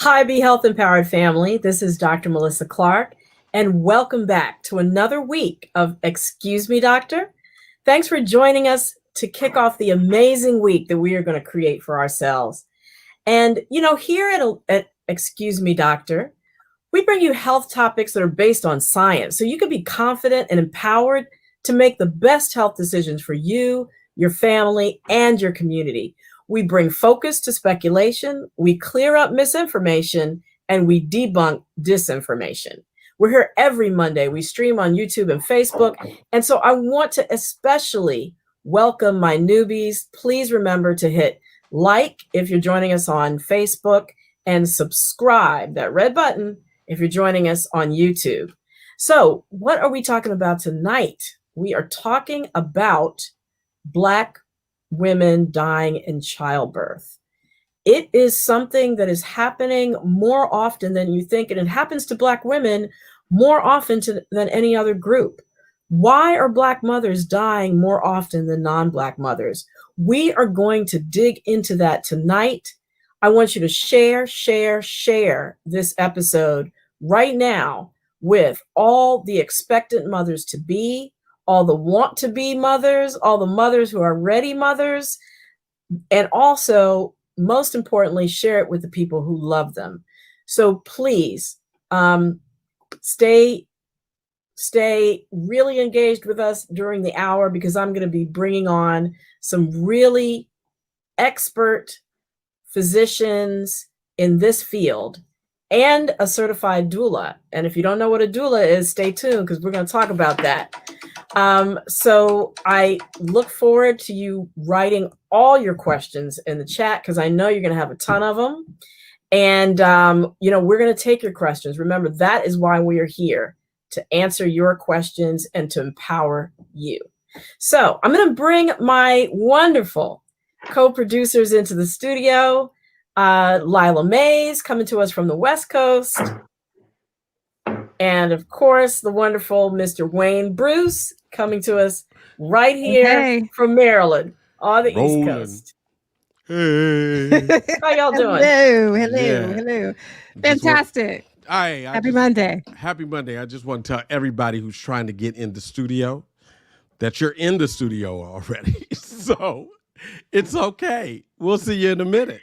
Hi, Be Health Empowered family. This is Dr. Melissa Clarke, and welcome back to another week of Excuse Me, Doctor. Thanks for joining us to kick off the amazing week that we are going to create for ourselves. And, here at Excuse Me, Doctor, we bring you health topics that are based on science so you can be confident and empowered to make the best health decisions for you, your family, and your community. We bring focus to speculation, we clear up misinformation, and we debunk disinformation. We're here every Monday. We stream on YouTube and Facebook. And so I want to especially welcome my newbies. Please remember to hit like if you're joining us on Facebook and subscribe, that red button, if you're joining us on YouTube. So what are we talking about tonight? We are talking about Black women dying in childbirth. It is something that is happening more often than you think, and it happens to Black women more often than any other group. Why are Black mothers dying more often than non-Black mothers? We are going to dig into that tonight. I want you to share this episode right now with all the expectant mothers to be, all the want to be mothers, all the mothers who are ready mothers, and also, most importantly, share it with the people who love them. So please stay really engaged with us during the hour, because I'm going to be bringing on some really expert physicians in this field and a certified doula. And if you don't know what a doula is, stay tuned, because we're going to talk about that. So I look forward to you writing all your questions in the chat, because I know you're going to have a ton of them. And, we're going to take your questions. Remember, that is why we are here, to answer your questions and to empower you. So I'm going to bring my wonderful co-producers into the studio. Lila Mays coming to us from the West Coast. And of course, the wonderful Mr. Wayne Bruce coming to us right here from Maryland on the East Coast. Hey. How y'all doing? Hello. Fantastic. Happy Monday. Happy Monday. I just want to tell everybody who's trying to get in the studio that you're in the studio already. So it's okay. We'll see you in a minute.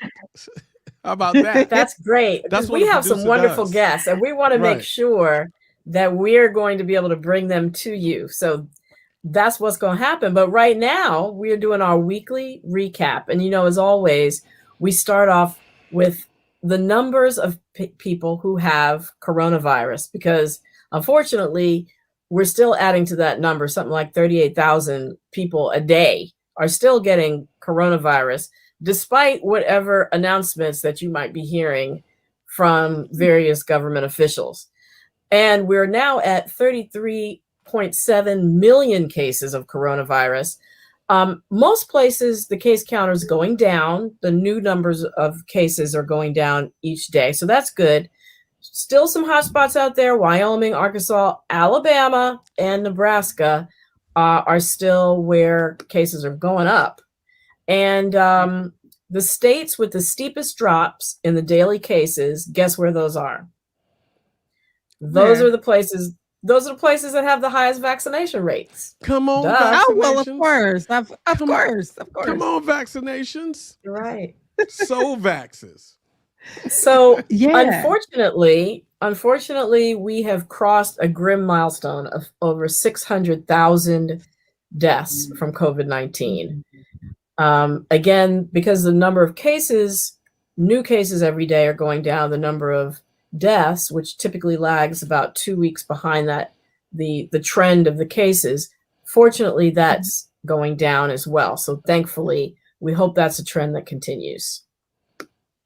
How about that? That's great. That's we have some wonderful guests, and we want to make sure that we're going to be able to bring them to you. So that's what's going to happen. But right now, we're doing our weekly recap. And, as always, we start off with the numbers of people who have coronavirus, because unfortunately, we're still adding to that number. Something like 38,000 people a day are still getting coronavirus, despite whatever announcements that you might be hearing from various government officials. And we're now at 33.7 million cases of coronavirus. Most places, the case count is going down. The new numbers of cases are going down each day. So that's good. Still some hotspots out there. Wyoming, Arkansas, Alabama, and Nebraska are still where cases are going up. And the states with the steepest drops in the daily cases, guess where those are? Those are the places that have the highest vaccination rates. Come on, oh, well, of course. Of course. Come on, vaccinations. You're right. So vaxes. So unfortunately, we have crossed a grim milestone of over 600,000 deaths from COVID-19. Again, because the number of cases, new cases every day are going down, the number of deaths, which typically lags about 2 weeks behind that, the trend of the cases, fortunately, that's going down as well. So thankfully, we hope that's a trend that continues.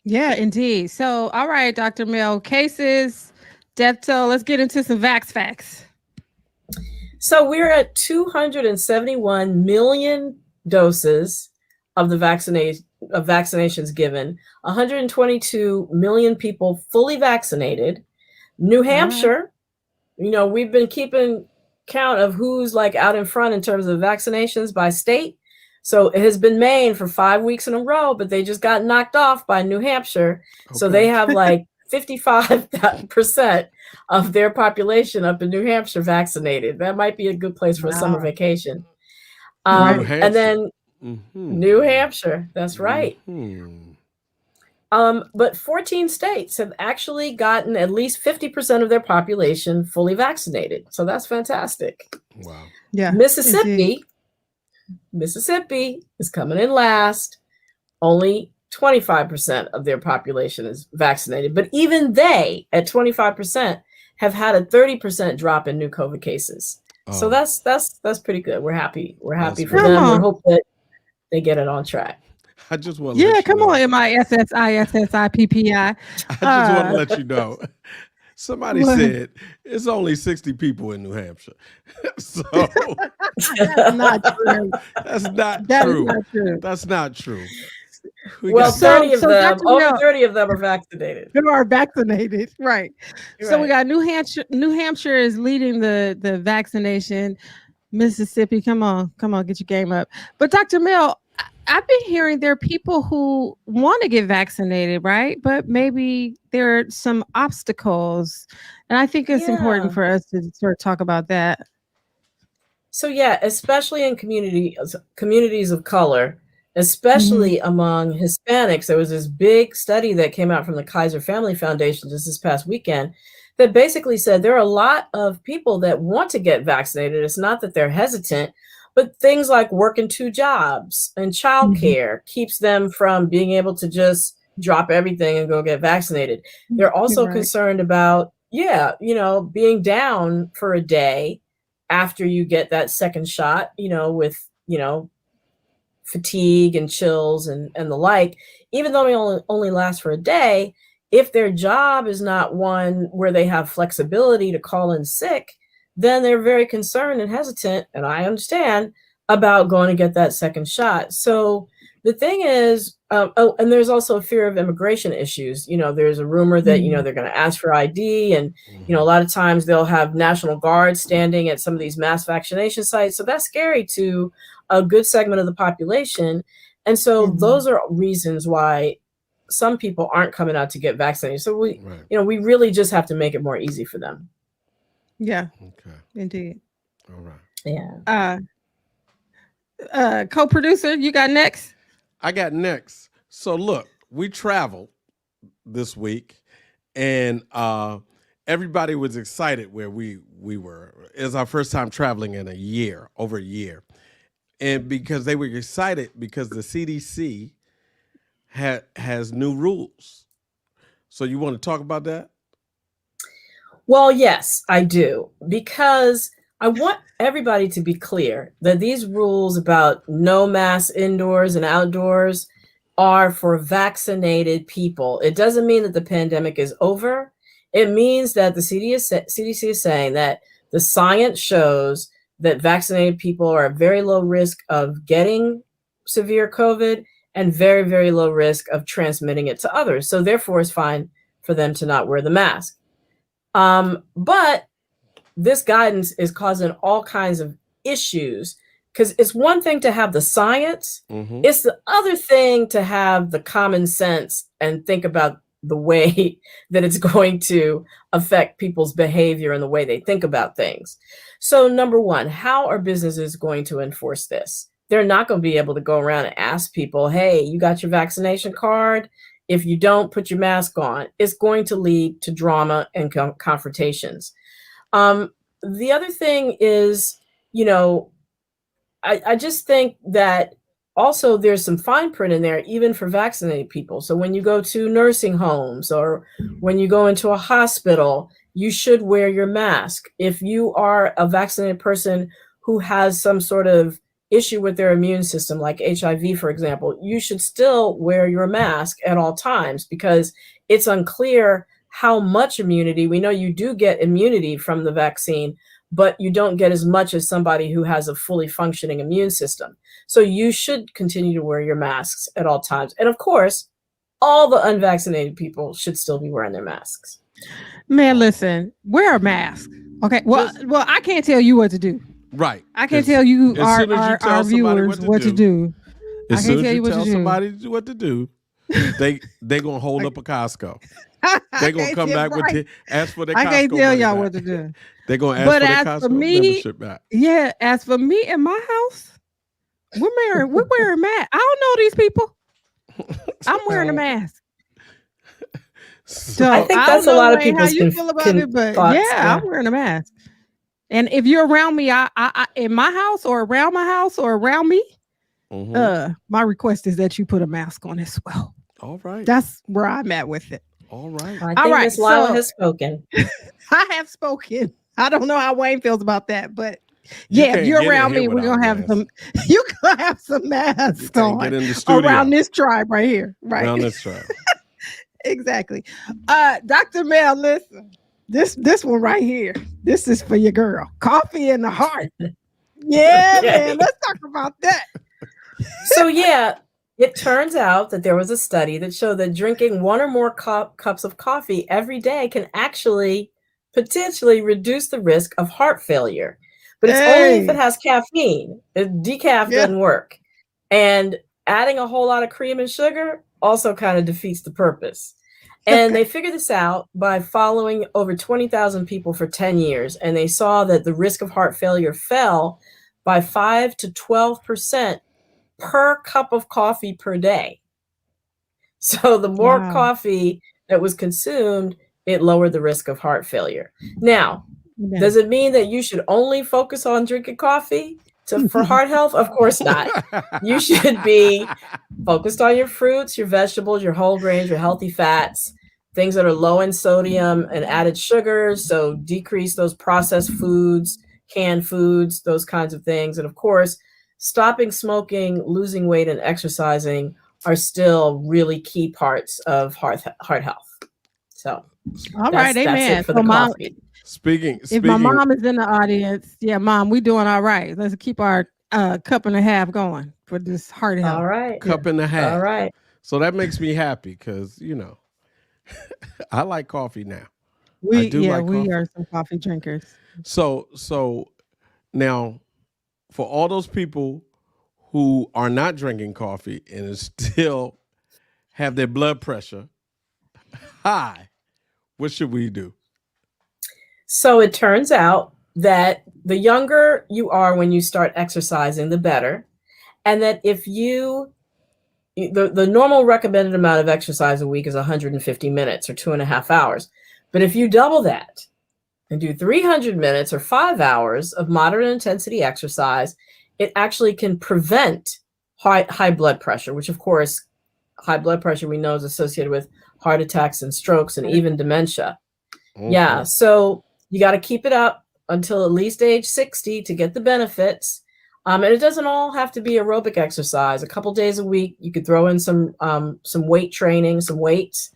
Yeah, indeed. So, all right, Dr. Mel, cases, death toll, let's get into some facts. So we're at 271 million doses of the vaccinations given, 122 million people fully vaccinated. New Hampshire, we've been keeping count of who's like out in front in terms of vaccinations by state. So it has been Maine for 5 weeks in a row, but they just got knocked off by New Hampshire. Okay. So they have like 55% of their population up in New Hampshire vaccinated. That might be a good place for a summer vacation. New And Hampshire. then Mm-hmm. New Hampshire, that's right. Mm-hmm. But 14 states have actually gotten at least 50% of their population fully vaccinated. So that's fantastic. Wow. Yeah. Mississippi is coming in last. Only 25% of their population is vaccinated. But even they, at 25%, have had a 30% drop in new COVID cases. So Oh, that's pretty good. We're happy. We're happy That's for Come them. We on. hope that they get it on track. I just want to Yeah, let you come know. on, MISSISSIPPI. I just want to let you know. Somebody What? said it's only 60 people in New Hampshire. So That's not true. that's not That is true. not true. That's not true. We Well, got- 30 of So, them, Dr. only Mel- 30 of them are vaccinated. Who are vaccinated, right? So we Right. got New Hampshire. New Hampshire is leading the vaccination. Mississippi, come on, get your game up. But Dr. Mel, I've been hearing there are people who want to get vaccinated, right? But maybe there are some obstacles, and I think it's important Yeah. for us to sort of talk about that. So yeah, especially in communities of color, especially among Hispanics, there was this big study that came out from the Kaiser Family Foundation just this past weekend that basically said there are a lot of people that want to get vaccinated. It's not that they're hesitant, but things like working 2 jobs and childcare keeps them from being able to just drop everything and go get vaccinated. They're also Right. concerned about, being down for a day after you get that second shot, with, fatigue and chills and the like, even though they only last for a day, if their job is not one where they have flexibility to call in sick, then they're very concerned and hesitant, and I understand, about going to get that second shot. So the thing is, and there's also a fear of immigration issues. There's a rumor that, they're going to ask for ID, and, a lot of times they'll have National Guard standing at some of these mass vaccination sites. So that's scary to a good segment of the population. And so those are reasons why some people aren't coming out to get vaccinated. So we really just have to make it more easy for them. Yeah. Okay. Indeed. All right. Yeah. Co-producer, you got next? I got next. So look, we traveled this week, and everybody was excited where we were. It was our first time traveling in over a year. And because they were excited because the CDC has new rules. So you want to talk about that? Well, yes, I do, because I want everybody to be clear that these rules about no masks indoors and outdoors are for vaccinated people. It doesn't mean that the pandemic is over. It means that the CDC is saying that the science shows that vaccinated people are at very low risk of getting severe COVID and very, very low risk of transmitting it to others. So therefore, it's fine for them to not wear the mask. But this guidance is causing all kinds of issues, because it's one thing to have the science. It's the other thing to have the common sense and think about the way that it's going to affect people's behavior and the way they think about things. So number one, how are businesses going to enforce this? They're not going to be able to go around and ask people, hey, you got your vaccination card? If you don't, put your mask on. It's going to lead to drama and confrontations. The other thing is, I just think that also there's some fine print in there, even for vaccinated people. So when you go to nursing homes or when you go into a hospital, you should wear your mask. If you are a vaccinated person who has some sort of issue with their immune system, like HIV, for example, you should still wear your mask at all times, because it's unclear how much immunity. We know you do get immunity from the vaccine, but you don't get as much as somebody who has a fully functioning immune system. So you should continue to wear your masks at all times. And of course, all the unvaccinated people should still be wearing their masks. Man, listen, wear a mask. Okay. Well, I can't tell you what to do. Right. I can't tell you our viewers what to do. As I soon can't as tell you you what tell to do. somebody what to do, they gonna hold up a Costco. They're going to come back ask for their Costco I can't tell y'all back. what to do. They're going to ask But for their as Costco for me, membership back. Yeah, as for me and my house, we're wearing masks. I don't know these people. I'm wearing a mask. So I think that's don't a lot know, of Wayne, how people's you feel about it, but thoughts. yeah, I'm wearing a mask. And if you're around me, I in my house or around my house or around me, my request is that you put a mask on as well. All right. That's where I'm at with it. All right. I think Miss Lila has spoken. I have spoken. I don't know how Wayne feels about that, but yeah, if you're around me, we're gonna have some. You gonna have some masks on get in the studio. around this tribe right here, right? Around this tribe. Exactly. Dr. Mel, listen. This one right here. This is for your girl. Coffee in the heart. Yeah, man. Let's talk about that. So yeah, it turns out that there was a study that showed that drinking one or more cups of coffee every day can actually potentially reduce the risk of heart failure. But it's only if it has caffeine. Decaf doesn't work. And adding a whole lot of cream and sugar also kind of defeats the purpose. And they figured this out by following over 20,000 people for 10 years. And they saw that the risk of heart failure fell by 5 to 12% per cup of coffee per day. So the more coffee that was consumed, it lowered the risk of heart failure. Now, does it mean that you should only focus on drinking coffee for heart health? Of course not. You should be focused on your fruits, your vegetables, your whole grains, your healthy fats, things that are low in sodium and added sugars. So decrease those processed foods, canned foods, those kinds of things. And of course, stopping smoking, losing weight, and exercising are still really key parts of heart health. So, all right, amen. That's it for the coffee. Speaking, if my mom is in the audience, yeah, Mom, we doing all right. Let's keep our cup and a half going for this heart health. All right, cup and a half. All right. So that makes me happy because I like coffee now. We are some coffee drinkers. So now, for all those people who are not drinking coffee and still have their blood pressure high, what should we do? So it turns out that the younger you are when you start exercising, the better. And that if the normal recommended amount of exercise a week is 150 minutes or 2.5 hours. But if you double that and do 300 minutes or 5 hours of moderate intensity exercise, it actually can prevent high blood pressure, which of course, high blood pressure we know is associated with heart attacks and strokes and even dementia. Mm-hmm. Yeah, so you got to keep it up until at least age 60 to get the benefits. And it doesn't all have to be aerobic exercise. A couple days a week, you could throw in some weight training, some weights,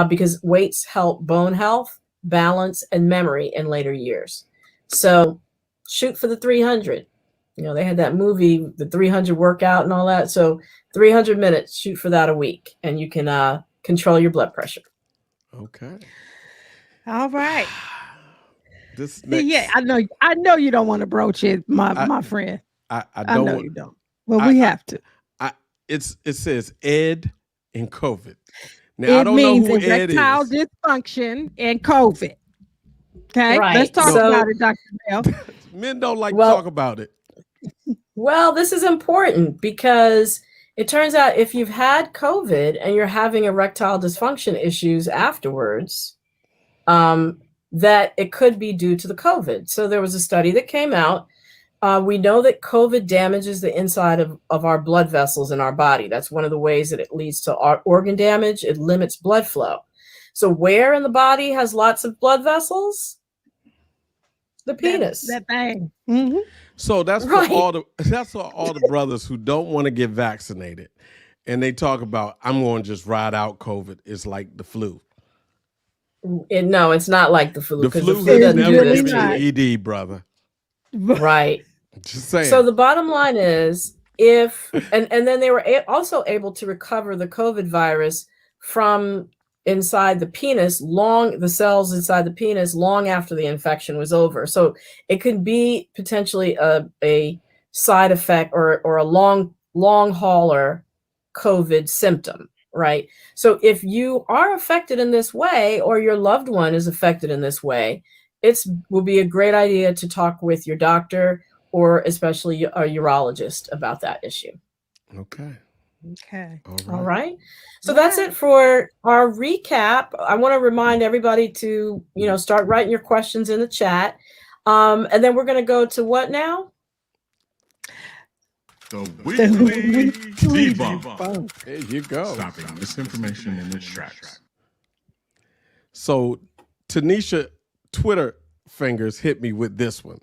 because weights help bone health, balance, and memory in later years. So shoot for the 300. They had that movie, the 300 workout and all that. So 300 minutes, shoot for that a week, and you can control your blood pressure. Okay. All right. Yeah, I know you don't want to broach it, my friend. I don't. I know you don't. Well, we have to. It says Ed and COVID. Now it I don't means know who Ed is. Erectile dysfunction and COVID. Okay, right. Let's talk about it, Dr. Bell. Men don't like to talk about it. Well, this is important because it turns out if you've had COVID and you're having erectile dysfunction issues afterwards, that it could be due to the COVID. So there was a study that came out. We know that COVID damages the inside of our blood vessels in our body. That's one of the ways that it leads to organ damage. It limits blood flow. So where in the body has lots of blood vessels? The penis. That thing. Mm-hmm. So that's for all the brothers who don't want to get vaccinated, and they talk about, I'm going to just ride out COVID. It's like the flu. No, it's not like the flu. The flu has never given an ED, brother. Right. Just saying. So the bottom line is, and then they were also able to recover the COVID virus from inside the penis, the cells inside the penis, long after the infection was over. So it could be potentially a side effect or a long hauler COVID symptom, right? So if you are affected in this way, or your loved one is affected in this way, will be a great idea to talk with your doctor, or especially a urologist, about that issue. Okay. Okay. All right. So that's it for our recap. I want to remind everybody to, start writing your questions in the chat. And then we're going to go to what now? The weekly debunk. There you go. Stopping misinformation in its tracks. So Tanisha Twitter fingers hit me with this one.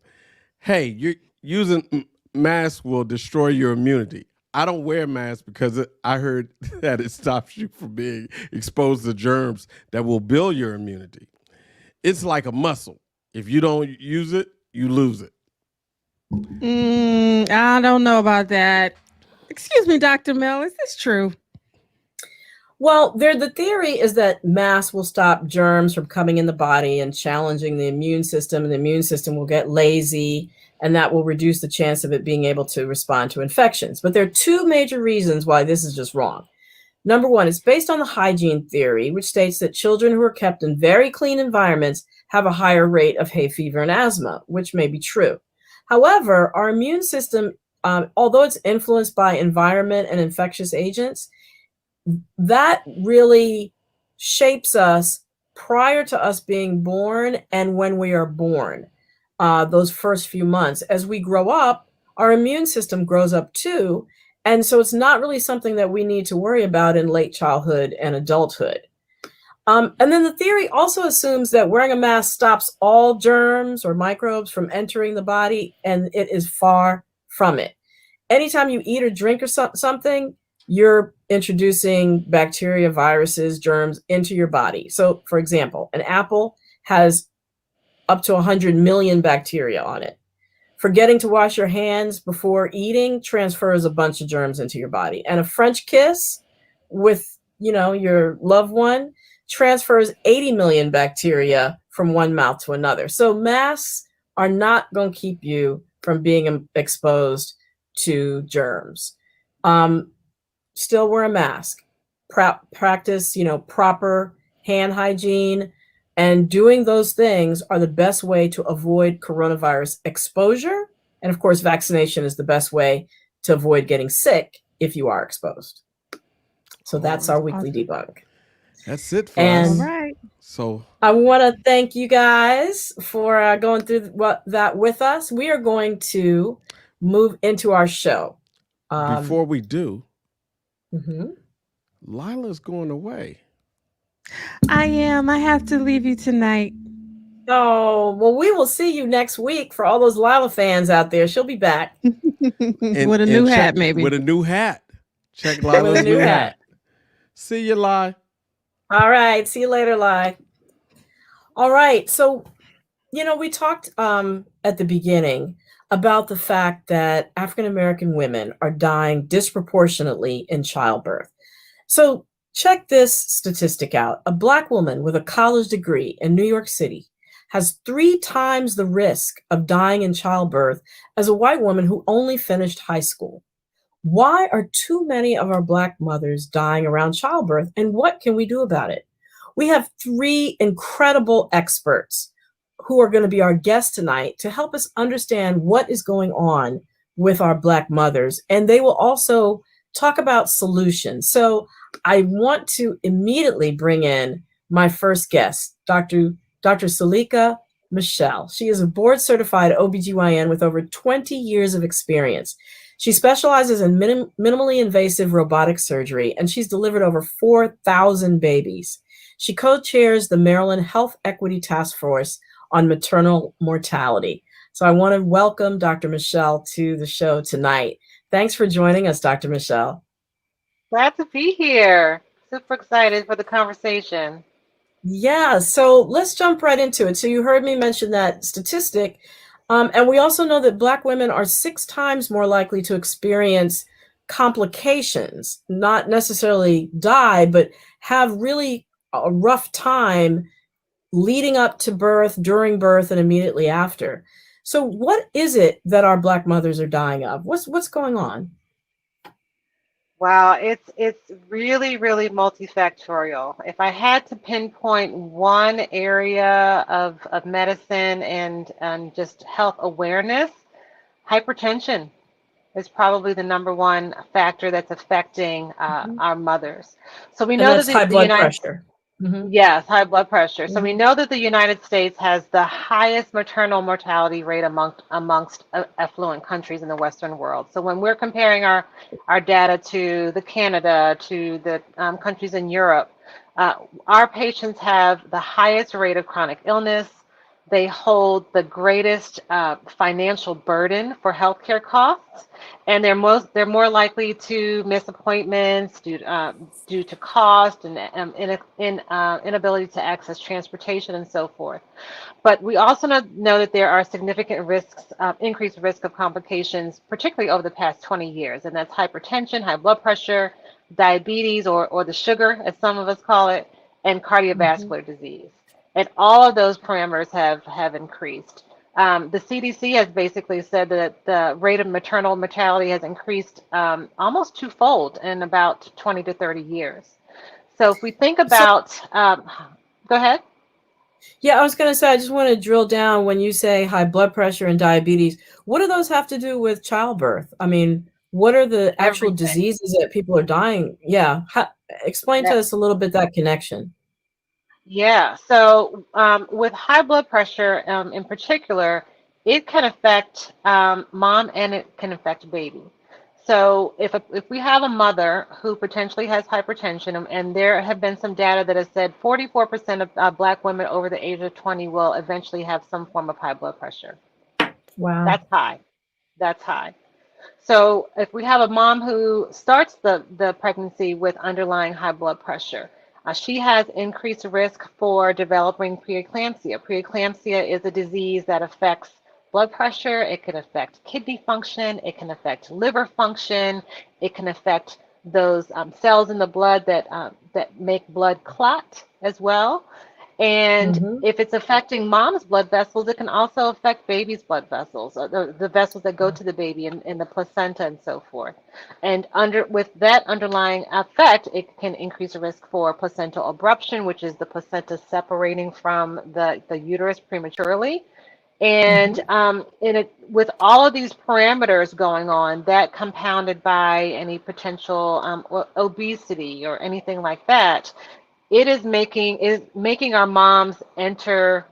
Hey, you're using masks will destroy your immunity. I don't wear masks because I heard that it stops you from being exposed to germs that will build your immunity. It's like a muscle. If you don't use it, you lose it. I don't know about that. Excuse me, Dr. Mel, is this true? Well, the theory is that masks will stop germs from coming in the body and challenging the immune system, and the immune system will get lazy, and that will reduce the chance of it being able to respond to infections. But there are two major reasons why this is just wrong. Number one, it's based on the hygiene theory, which states that children who are kept in very clean environments have a higher rate of hay fever and asthma, which may be true. However, our immune system, although it's influenced by environment and infectious agents, that really shapes us prior to us being born and when we are born. Those first few months. As we grow up, our immune system grows up too. And so it's not really something that we need to worry about in late childhood and adulthood. And then the theory also assumes that wearing a mask stops all germs or microbes from entering the body, and it is far from it. Anytime you eat or drink or something, you're introducing bacteria, viruses, germs into your body. So, for example, an apple has up to 100 million bacteria on it. Forgetting to wash your hands before eating transfers a bunch of germs into your body. And a French kiss with, your loved one transfers 80 million bacteria from one mouth to another. So masks are not going to keep you from being exposed to germs. Still wear a mask. Practice, proper hand hygiene. And doing those things are the best way to avoid coronavirus exposure. And of course, vaccination is the best way to avoid getting sick if you are exposed. So that's our weekly debunk. That's it for us. All right. So I want to thank you guys for going through that with us. We are going to move into our show. Before we do, mm-hmm. Lila's going away. I am. I have to leave you tonight. Oh, well, we will see you next week for all those Lila fans out there. She'll be back. With a new hat, maybe. With a new hat. Check Lila's new hat. See you, Li. All right. See you later, Li. All right. So, we talked at the beginning about the fact that African-American women are dying disproportionately in childbirth. So check this statistic out. A Black woman with a college degree in New York City has 3 times the risk of dying in childbirth as a white woman who only finished high school. Why are too many of our Black mothers dying around childbirth, and what can we do about it? We have 3 incredible experts who are going to be our guests tonight to help us understand what is going on with our Black mothers, and they will also talk about solutions. So I want to immediately bring in my first guest, Dr. Salika Michelle. She is a board-certified OBGYN with over 20 years of experience. She specializes in minimally invasive robotic surgery, and she's delivered over 4,000 babies. She co-chairs the Maryland Health Equity Task Force on maternal mortality. So I want to welcome Dr. Michelle to the show tonight. Thanks for joining us, Dr. Michelle. Glad to be here. Super excited for the conversation. Yeah, so let's jump right into it. So you heard me mention that statistic, and we also know that Black women are 6 times more likely to experience complications, not necessarily die, but have really a rough time leading up to birth, during birth, and immediately after. So what is it that our Black mothers are dying of? What's going on? Wow, it's really, really multifactorial. If I had to pinpoint one area of medicine and just health awareness, hypertension is probably the number one factor that's affecting Mhm. our mothers. So we And know that that's high the blood United pressure. Mhm. Yes, high blood pressure. So we Mhm. know that the United States has the highest maternal mortality rate amongst affluent countries in the Western world. So when we're comparing our data to the Canada, to the countries in Europe, uh, our patients have the highest rate of chronic illness. They hold the greatest financial burden for healthcare costs, and they're more likely to miss appointments due to cost and inability to access transportation and so forth. But we also know that there are significant risks, increased risk of complications, particularly over the past 20 years, and that's hypertension, high blood pressure, diabetes, or the sugar, as some of us call it, and Mhm. cardiovascular disease. And all of those parameters have increased. The CDC has basically said that the rate of maternal mortality has increased almost twofold in about 20 to 30 years. So if we think So, about, go ahead. yeah, I was going to say, I just want to drill down when you say high blood pressure and diabetes. What do those have to do with childbirth? I mean, what are the actual Everything. diseases that people are dying? Yeah. Explain to us a little bit that connection. Yeah, so with high blood pressure in particular, it can affect mom and it can affect baby. So if we have a mother who potentially has hypertension, and there have been some data that has said 44% of Black women over the age of 20 will eventually have some form of high blood pressure. Wow. That's high. That's high. So if we have a mom who starts the pregnancy with underlying high blood pressure, she has increased risk for developing preeclampsia. Preeclampsia is a disease that affects blood pressure. It can affect kidney function. It can affect liver function. It can affect those cells in the blood that make blood clot as well. And Hmm. if it's affecting mom's blood vessels, it can also affect baby's blood vessels, the vessels that go to the baby in the placenta and so forth. And with that underlying effect, it can increase the risk for placental abruption, which is the placenta separating from the uterus prematurely. And Hmm. with all of these parameters going on, that compounded by any potential obesity or anything like that, it is making our moms enter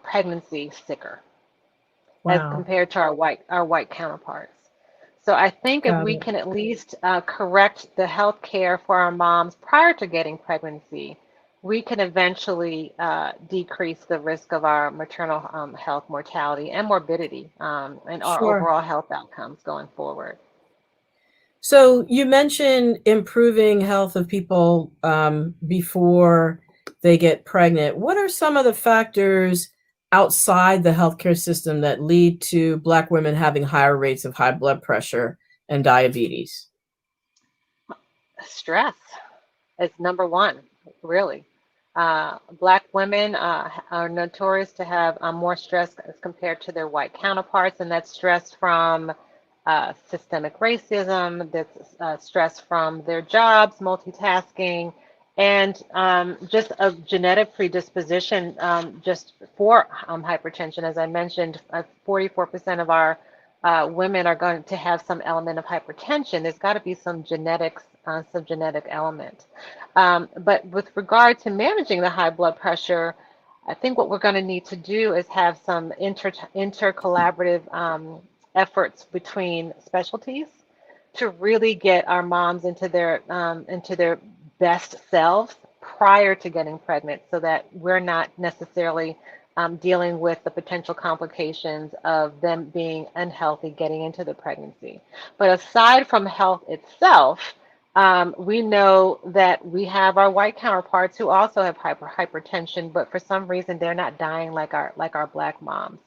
pregnancy sicker as Wow. compared to our white counterparts. So I think if Got we it. can at least correct the health care for our moms prior to getting pregnancy, we can eventually decrease the risk of our maternal health mortality and morbidity and our Sure. overall health outcomes going forward. So you mentioned improving health of people before they get pregnant. What are some of the factors outside the healthcare system that lead to Black women having higher rates of high blood pressure and diabetes? Stress is number one, really. Black women are notorious to have more stress as compared to their white counterparts, and that's stress from systemic racism, that's stress from their jobs, multitasking, and just a genetic predisposition just for hypertension. As I mentioned, 44% of our women are going to have some element of hypertension. There's got to be some some genetic element. But with regard to managing the high blood pressure, I think what we're going to need to do is have some inter-collaborative efforts between specialties to really get our moms into their best selves prior to getting pregnant, so that we're not necessarily dealing with the potential complications of them being unhealthy getting into the pregnancy. But aside from health itself, we know that we have our white counterparts who also have hypertension, but for some reason they're not dying like our Black moms.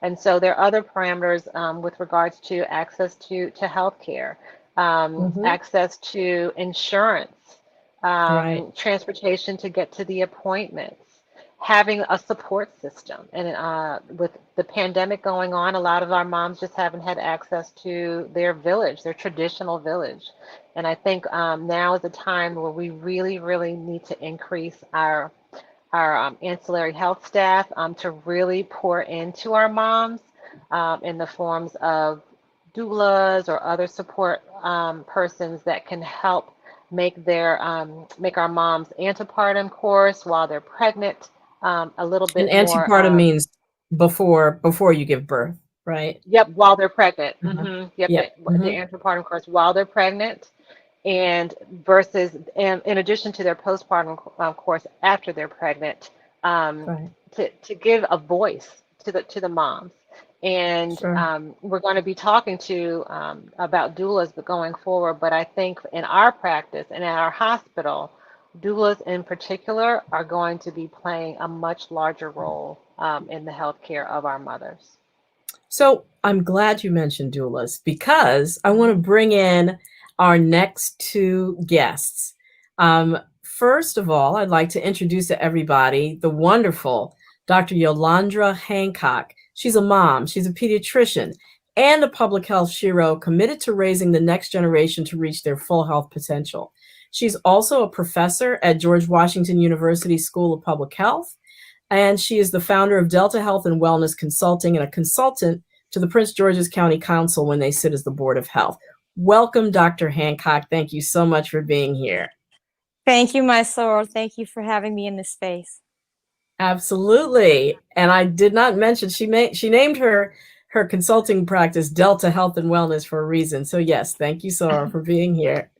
And so there are other parameters with regards to access to health care, Hmm. access to insurance, Right. transportation to get to the appointments. having a support system. And with the pandemic going on, a lot of our moms just haven't had access to their village, their traditional village. And I think now is a time where we really, really need to increase our ancillary health staff to really pour into our moms in the forms of doulas or other support persons that can help make our moms antepartum course while they're pregnant a little And bit more. antepartum means before you give birth, right? Yep, while they're pregnant. Yep, Yep. the antepartum course while they're pregnant, and versus in addition to their postpartum course after they're pregnant, Right. to give a voice to the moms. And Sure. we're going to be talking to about doulas but going forward. But I think in our practice and at our hospital, doulas in particular are going to be playing a much larger role in the healthcare of our mothers. So I'm glad you mentioned doulas because I want to bring in our next two guests. First of all, I'd like to introduce to everybody the wonderful Dr. Yolandra Hancock. She's a mom, she's a pediatrician, and a public health shiro committed to raising the next generation to reach their full health potential. She's also a professor at George Washington University School of Public Health, and she is the founder of Delta Health and Wellness Consulting and a consultant to the Prince George's County Council when they sit as the Board of Health. Welcome, Dr. Hancock. Thank you so much for being here. Thank you, my soror. Thank you for having me in this space. Absolutely. And I did not mention she named her consulting practice Delta Health and Wellness for a reason. So yes, thank you, Sora, for being here.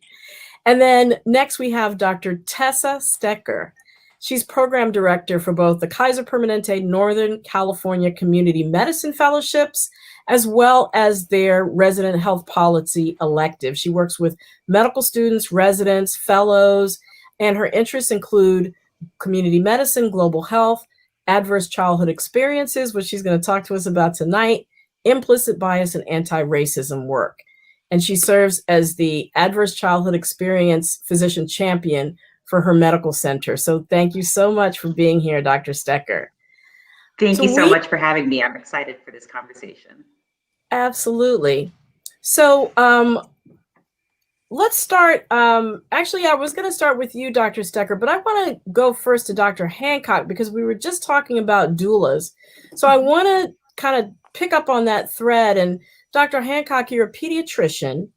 And then next we have Dr. Tessa Stecker. She's program director for both the Kaiser Permanente Northern California Community Medicine Fellowships, as well as their resident health policy elective. She works with medical students, residents, fellows, and her interests include community medicine, global health, adverse childhood experiences, which she's going to talk to us about tonight, implicit bias, and anti-racism work. And she serves as the adverse childhood experience physician champion for her medical center. So thank you so much for being here, Dr. Stecker. Thank you so much for having me. I'm excited for this conversation. Absolutely. So let's start. Actually, I was going to start with you, Dr. Stecker, but I want to go first to Dr. Hancock because we were just talking about doulas. So I want to kind of pick up on that thread. And Dr. Hancock, you're a pediatrician,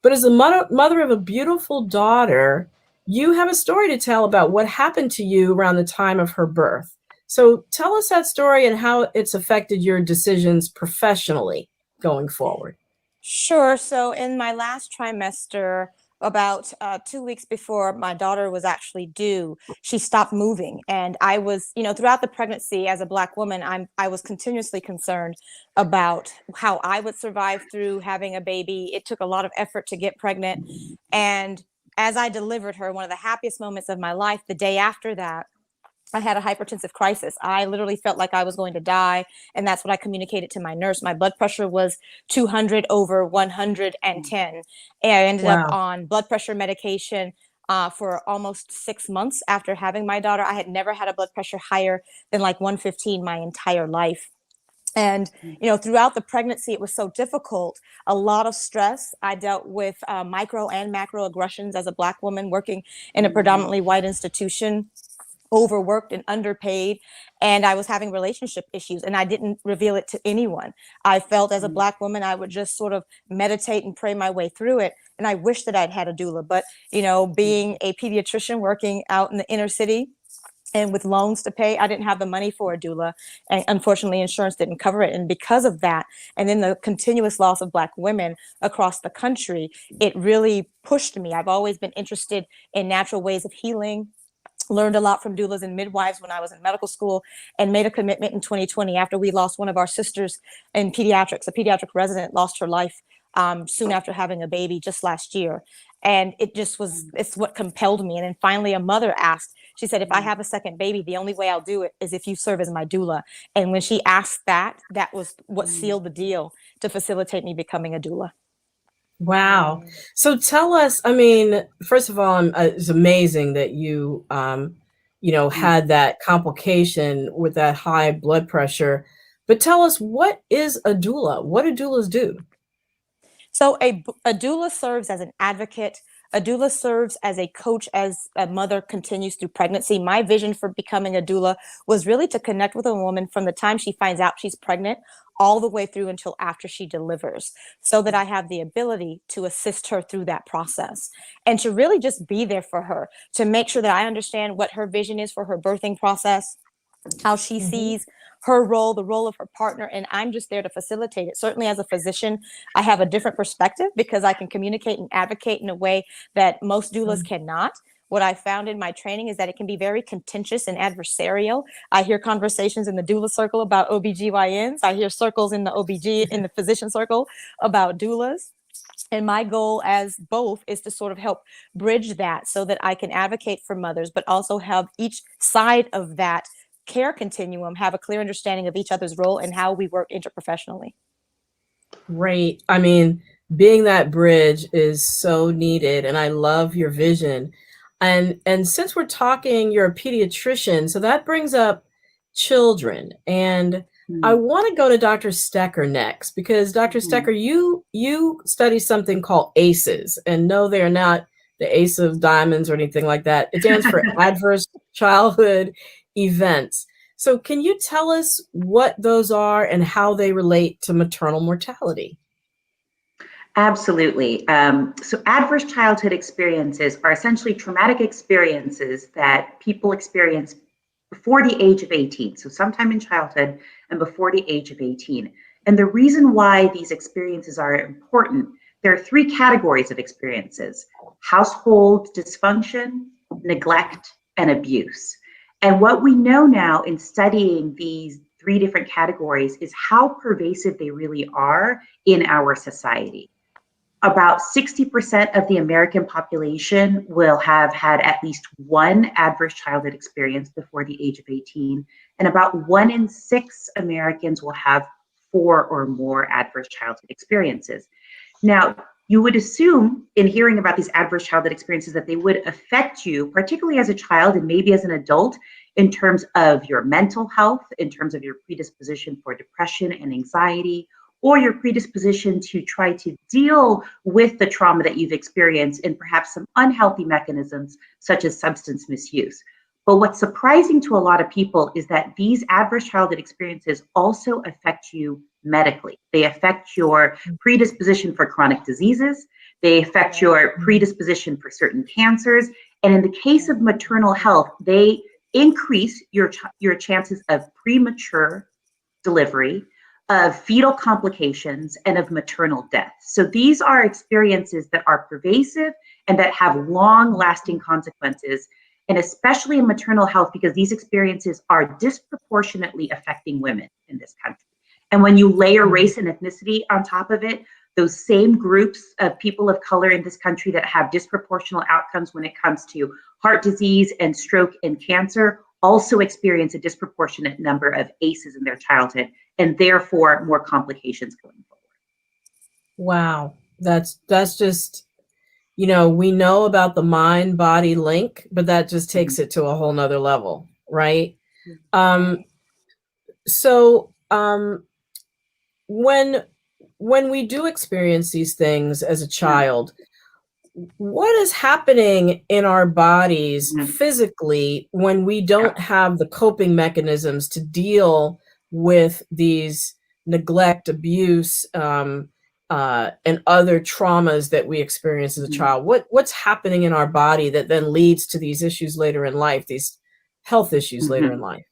but as a mother of a beautiful daughter, you have a story to tell about what happened to you around the time of her birth. So tell us that story and how it's affected your decisions professionally going forward. Sure. So in my last trimester, about 2 weeks before my daughter was actually due, she stopped moving. And I was, throughout the pregnancy as a Black woman, I was continuously concerned about how I would survive through having a baby. It took a lot of effort to get pregnant. And as I delivered her, one of the happiest moments of my life, the day after that, I had a hypertensive crisis. I literally felt like I was going to die. And that's what I communicated to my nurse. My blood pressure was 200 over 110. And I ended up on blood pressure medication for almost 6 months after having my daughter. I had never had a blood pressure higher than like 115 my entire life. And, throughout the pregnancy, it was so difficult, a lot of stress. I dealt with micro and macro aggressions as a Black woman working in a predominantly white institution, overworked and underpaid. And I was having relationship issues and I didn't reveal it to anyone. I felt as a Black woman, I would just sort of meditate and pray my way through it. And I wish that I'd had a doula, but, being a pediatrician working out in the inner city, and with loans to pay, I didn't have the money for a doula. And unfortunately, insurance didn't cover it. And because of that, and then the continuous loss of Black women across the country, it really pushed me. I've always been interested in natural ways of healing, learned a lot from doulas and midwives when I was in medical school, and made a commitment in 2020 after we lost one of our sisters in pediatrics. A pediatric resident lost her life soon after having a baby just last year. And it's what compelled me. And then finally a mother asked, she said, if I have a second baby, the only way I'll do it is if you serve as my doula. And when she asked that was what sealed the deal to facilitate me becoming a doula. Wow. So tell us, first of all, it's amazing that you had that complication with that high blood pressure. But tell us, what is a doula? What do doulas do? So a doula serves as an advocate. A doula serves as a coach as a mother continues through pregnancy. My vision for becoming a doula was really to connect with a woman from the time she finds out she's pregnant all the way through until after she delivers, so that I have the ability to assist her through that process and to really just be there for her, to make sure that I understand what her vision is for her birthing process, how she sees her role, the role of her partner, and I'm just there to facilitate it. Certainly as a physician, I have a different perspective because I can communicate and advocate in a way that most doulas cannot. What I found in my training is that it can be very contentious and adversarial. I hear conversations in the doula circle about OBGYNs. I hear circles in the in the physician circle about doulas. And my goal as both is to sort of help bridge that so that I can advocate for mothers, but also have each side of that care continuum have a clear understanding of each other's role and how we work interprofessionally. Great. I mean, being that bridge is so needed, and I love your vision. And since we're talking, you're a pediatrician, so that brings up children. And I want to go to Dr. Stecker next, because Dr. Stecker, you study something called ACEs, and no, they're not the Ace of Diamonds or anything like that. It stands for Adverse Childhood Events. So can you tell us what those are and how they relate to maternal mortality? Absolutely. So adverse childhood experiences are essentially traumatic experiences that people experience before the age of 18. So sometime in childhood and before the age of 18. And the reason why these experiences are important, there are three categories of experiences: household dysfunction, neglect, and abuse. And what we know now in studying these three different categories is how pervasive they really are in our society. About 60% of the American population will have had at least one adverse childhood experience before the age of 18, and about 1 in 6 Americans will have 4 or more adverse childhood experiences. Now, you would assume in hearing about these adverse childhood experiences that they would affect you, particularly as a child and maybe as an adult, in terms of your mental health, in terms of your predisposition for depression and anxiety, or your predisposition to try to deal with the trauma that you've experienced in perhaps some unhealthy mechanisms, such as substance misuse. But what's surprising to a lot of people is that these adverse childhood experiences also affect you medically. They affect your predisposition for chronic diseases. They affect your predisposition for certain cancers. And in the case of maternal health, they increase your chances of premature delivery, of fetal complications, and of maternal death. So these are experiences that are pervasive and that have long-lasting consequences, and especially in maternal health, because these experiences are disproportionately affecting women in this country. And when you layer race and ethnicity on top of it, those same groups of people of color in this country that have disproportional outcomes when it comes to heart disease and stroke and cancer also experience a disproportionate number of ACEs in their childhood, and therefore more complications going forward. Wow, that's just, we know about the mind-body link, but that just takes it to a whole nother level, right? So when we do experience these things as a child, what is happening in our bodies physically when we don't have the coping mechanisms to deal with these neglect, abuse, and other traumas that we experience as a child? What's happening in our body that then leads to these issues later in life, these health issues later in life?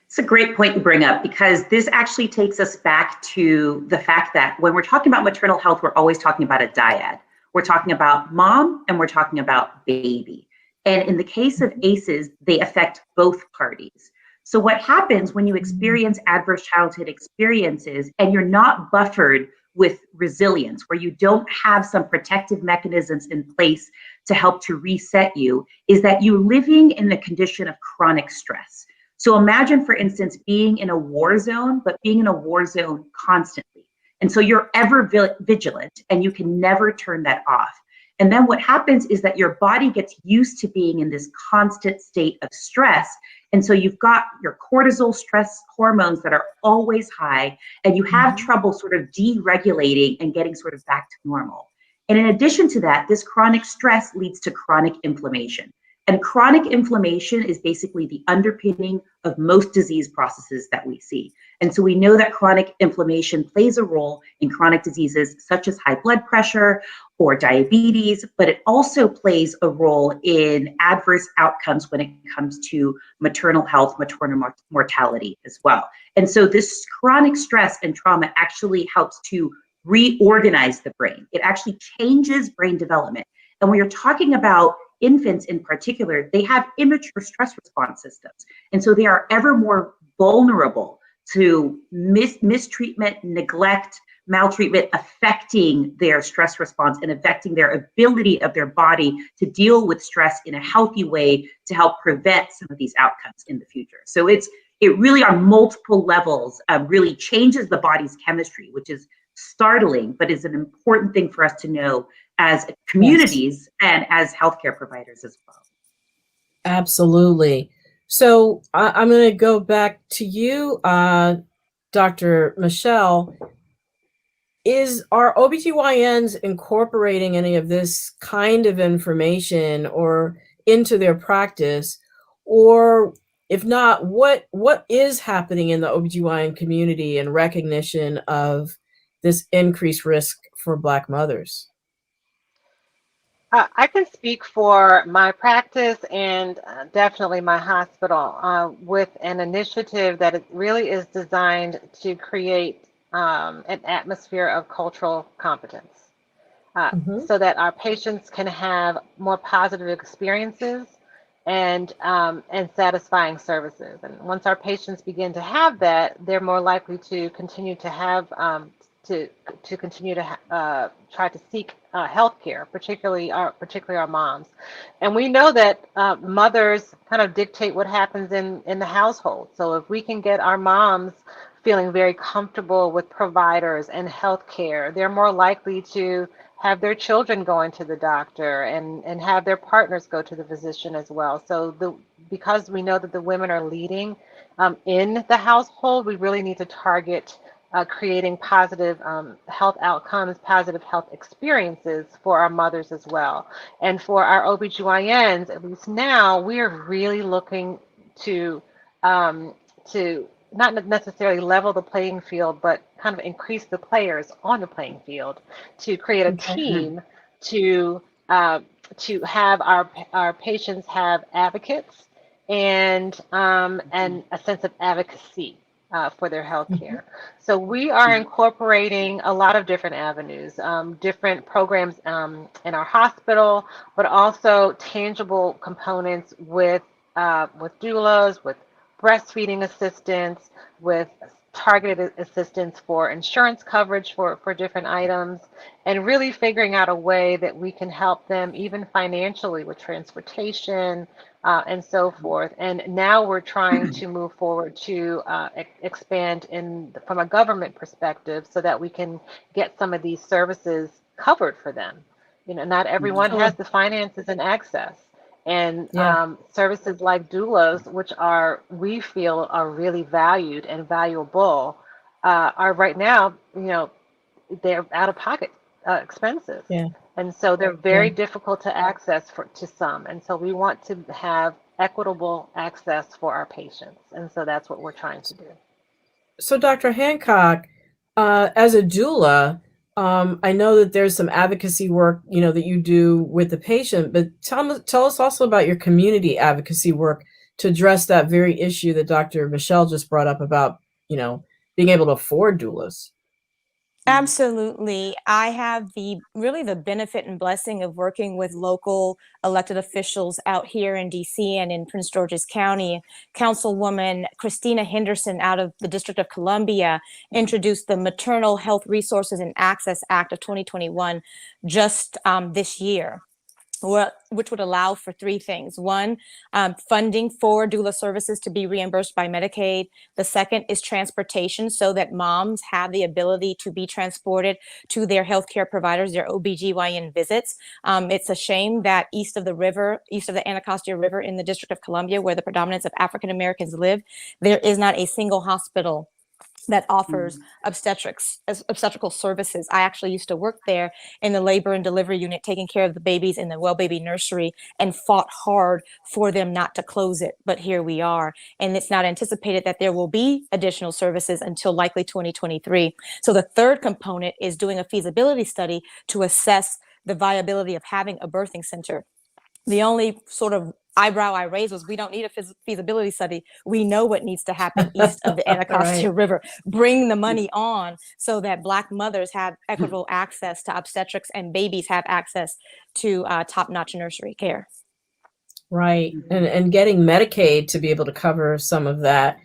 It's a great point to bring up, because this actually takes us back to the fact that when we're talking about maternal health, we're always talking about a dyad. We're talking about mom and we're talking about baby. And in the case of ACEs, they affect both parties. So what happens when you experience adverse childhood experiences and you're not buffered with resilience, where you don't have some protective mechanisms in place to help to reset you, is that you're living in a condition of chronic stress. So imagine, for instance, being in a war zone, but being in a war zone constantly. And so you're ever vigilant and you can never turn that off. And then what happens is that your body gets used to being in this constant state of stress. And so you've got your cortisol stress hormones that are always high, and you have trouble sort of deregulating and getting sort of back to normal. And in addition to that, this chronic stress leads to chronic inflammation. And chronic inflammation is basically the underpinning of most disease processes that we see. And so we know that chronic inflammation plays a role in chronic diseases such as high blood pressure or diabetes, but it also plays a role in adverse outcomes when it comes to maternal health, maternal mortality as well. And so this chronic stress and trauma actually helps to reorganize the brain. It actually changes brain development. And when you're talking about infants in particular, they have immature stress response systems. And so they are ever more vulnerable to mistreatment, neglect, maltreatment affecting their stress response and affecting their ability of their body to deal with stress in a healthy way to help prevent some of these outcomes in the future. So it really on multiple levels really changes the body's chemistry, which is startling, but is an important thing for us to know as communities and as healthcare providers as well. Absolutely. So I'm going to go back to you, Dr. Michelle. Are OBGYNs incorporating any of this kind of information or into their practice? Or if not, what is happening in the OBGYN community in recognition of this increased risk for Black mothers? I can speak for my practice and definitely my hospital with an initiative that it really is designed to create an atmosphere of cultural competence so that our patients can have more positive experiences and satisfying services. And once our patients begin to have that, they're more likely to continue to have to continue to try to seek health care, particularly our moms. And we know that mothers kind of dictate what happens in the household. So if we can get our moms feeling very comfortable with providers and health care, they're more likely to have their children going to the doctor and have their partners go to the physician as well. So because we know that the women are leading in the household, we really need to target creating positive health outcomes, positive health experiences for our mothers as well. And for our OBGYNs, at least now, we are really looking to not necessarily level the playing field, but kind of increase the players on the playing field to create a team to have our patients have advocates and a sense of advocacy for their health care. So we are incorporating a lot of different avenues, different programs in our hospital, but also tangible components with doulas, with breastfeeding assistance, with targeted assistance for insurance coverage for different items, and really figuring out a way that we can help them even financially with transportation and so forth. And now we're trying to move forward to expand from a government perspective so that we can get some of these services covered for them. You know, not everyone has the finances and access. And services like doulas, which we feel are really valued and valuable, are right now, they're out of pocket expensive. Yeah. And so they're very difficult to access to some. And so we want to have equitable access for our patients. And so that's what we're trying to do. So Dr. Hancock, as a doula, I know that there's some advocacy work, that you do with the patient, but tell us also about your community advocacy work to address that very issue that Dr. Michelle just brought up about, being able to afford doulas. Absolutely. I have the benefit and blessing of working with local elected officials out here in DC and in Prince George's County. Councilwoman Christina Henderson out of the District of Columbia introduced the Maternal Health Resources and Access Act of 2021 just this year. which would allow for three things. One, funding for doula services to be reimbursed by Medicaid. The second is transportation, so that moms have the ability to be transported to their healthcare providers, their OBGYN visits. It's a shame that east of the Anacostia River in the District of Columbia, where the predominance of African Americans live, there is not a single hospital that offers obstetrical services. I actually used to work there in the labor and delivery unit, taking care of the babies in the Well Baby Nursery, and fought hard for them not to close it. But here we are. And it's not anticipated that there will be additional services until likely 2023. So the third component is doing a feasibility study to assess the viability of having a birthing center. The only sort of eyebrow I raised was, we don't need a feasibility study. We know what needs to happen east of the Anacostia River. Bring the money on so that Black mothers have equitable access to obstetrics and babies have access to top-notch nursery care. Right. And getting Medicaid to be able to cover some of that.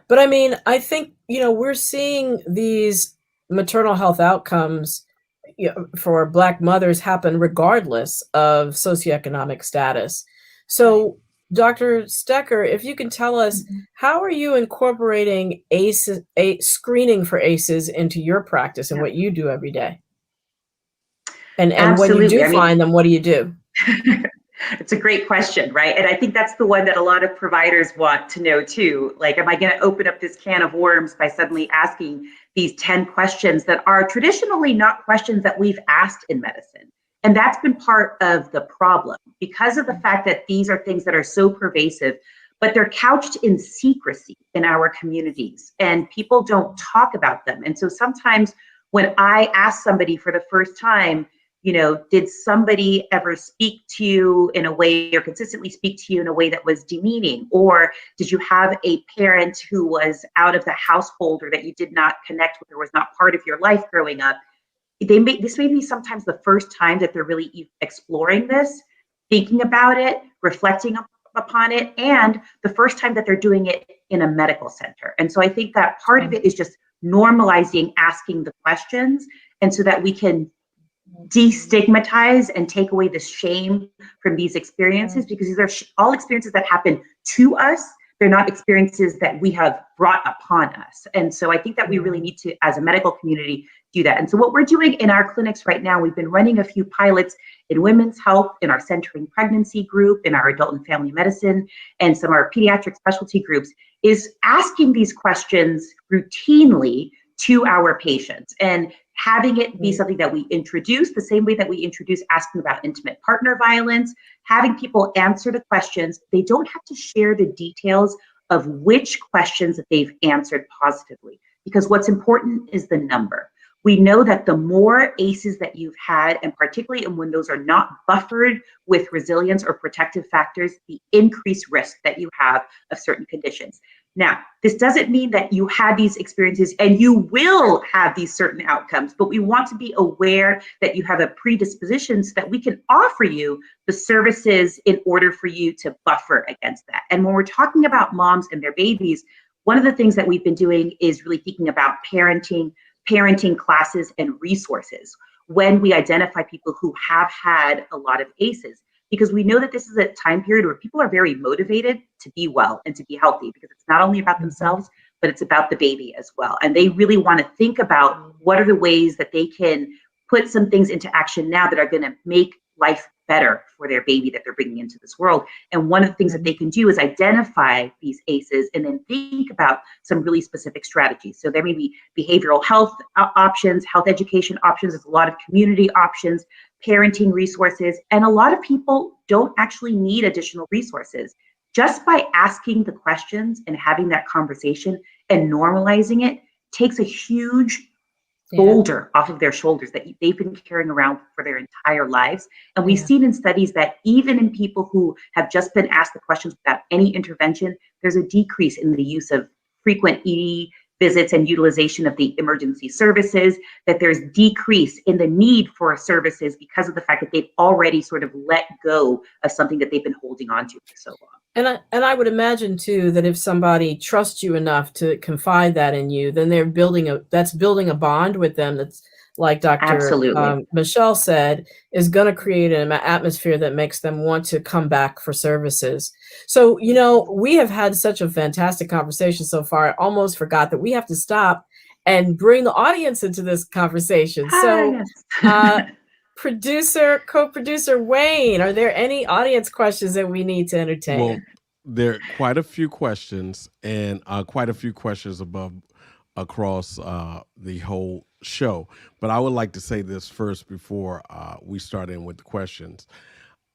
But I mean, I think, we're seeing these maternal health outcomes for Black mothers happen regardless of socioeconomic status. So, Dr. Stecker, if you can tell us, how are you incorporating screening for ACEs into your practice and what you do every day? And when you do find them, what do you do? It's a great question, right? And I think that's the one that a lot of providers want to know too. Like, am I going to open up this can of worms by suddenly asking these 10 questions that are traditionally not questions that we've asked in medicine? And that's been part of the problem because of the fact that these are things that are so pervasive, but they're couched in secrecy in our communities and people don't talk about them. And so sometimes when I ask somebody for the first time, did somebody ever speak to you in a way or consistently speak to you in a way that was demeaning? Or did you have a parent who was out of the household or that you did not connect with or was not part of your life growing up? This may be sometimes the first time that they're really exploring this, thinking about it, reflecting upon it, and the first time that they're doing it in a medical center. And so I think that part of it is just normalizing asking the questions, and so that we can destigmatize and take away the shame from these experiences, because these are all experiences that happen to us. They're not experiences that we have brought upon us. And so I think that we really need to, as a medical community, do that. And so what we're doing in our clinics right now, we've been running a few pilots in women's health, in our centering pregnancy group, in our adult and family medicine, and some of our pediatric specialty groups, is asking these questions routinely to our patients and having it be something that we introduce the same way that we introduce asking about intimate partner violence, having people answer the questions. They don't have to share the details of which questions that they've answered positively, because what's important is the number. We know that the more ACEs that you've had, and particularly when those are not buffered with resilience or protective factors, the increased risk that you have of certain conditions. Now, this doesn't mean that you had these experiences and you will have these certain outcomes, but we want to be aware that you have a predisposition so that we can offer you the services in order for you to buffer against that. And when we're talking about moms and their babies, one of the things that we've been doing is really thinking about parenting classes and resources when we identify people who have had a lot of ACEs, because we know that this is a time period where people are very motivated to be well and to be healthy, because it's not only about themselves, but it's about the baby as well. And they really want to think about what are the ways that they can put some things into action now that are going to make life better for their baby that they're bringing into this world. And one of the things that they can do is identify these ACEs and then think about some really specific strategies. So there may be behavioral health options, health education options, there's a lot of community options, parenting resources, and a lot of people don't actually need additional resources. Just by asking the questions and having that conversation and normalizing it takes a huge boulder off of their shoulders that they've been carrying around for their entire lives. And we've seen in studies that even in people who have just been asked the questions without any intervention, there's a decrease in the use of frequent ED visits and utilization of the emergency services, that there's decrease in the need for services because of the fact that they've already sort of let go of something that they've been holding on to for so long. And I would imagine too that if somebody trusts you enough to confide that in you, then they're building a bond with them that's like Dr. Absolutely. Michelle said, is going to create an atmosphere that makes them want to come back for services. So, you know, we have had such a fantastic conversation so far. I almost forgot that we have to stop and bring the audience into this conversation. So, Yes. co-producer Wayne, are there any audience questions that we need to entertain? Well, there are quite a few questions, and quite a few questions across the whole show. But I would like to say this first before we start in with the questions.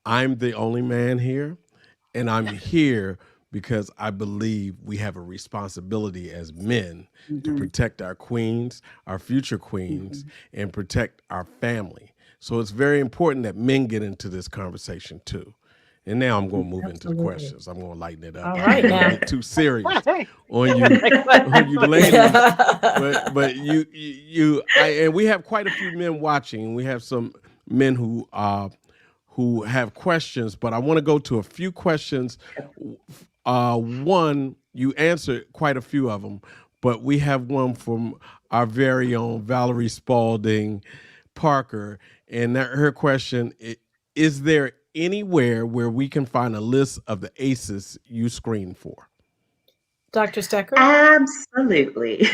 I'm the only man here, and I'm here because I believe we have a responsibility as men to protect our queens, our future queens, and protect our family. So it's very important that men get into this conversation too. And now I'm going to move into the questions. I'm going to lighten it up. All I'm right, not now. gonna get too serious on you ladies. But and we have quite a few men watching. We have some men who have questions, but I want to go to a few questions. One, you answered quite a few of them, but we have one from our very own Valerie Spalding Parker, and her question: is there anywhere where we can find a list of the ACEs you screen for? Dr. Stecker? Absolutely.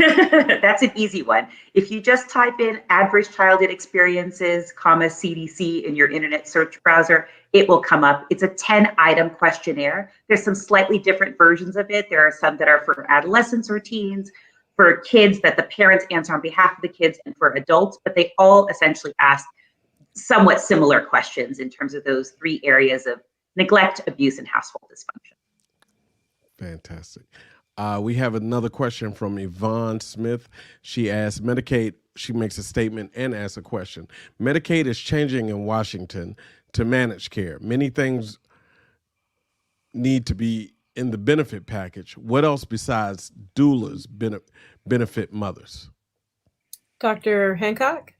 That's an easy one. If you just type in adverse childhood experiences, CDC in your internet search browser, it will come up. It's a 10-item questionnaire. There's some slightly different versions of it. There are some that are for adolescents or teens, for kids that the parents answer on behalf of the kids, and for adults, but they all essentially ask somewhat similar questions in terms of those 3 areas of neglect, abuse, and household dysfunction. Fantastic. We have another question from Yvonne Smith. She asks, Medicaid, she makes a statement and asks a question. Medicaid is changing in Washington to managed care. Many things need to be in the benefit package. What else besides doulas benefit mothers? Dr. Hancock?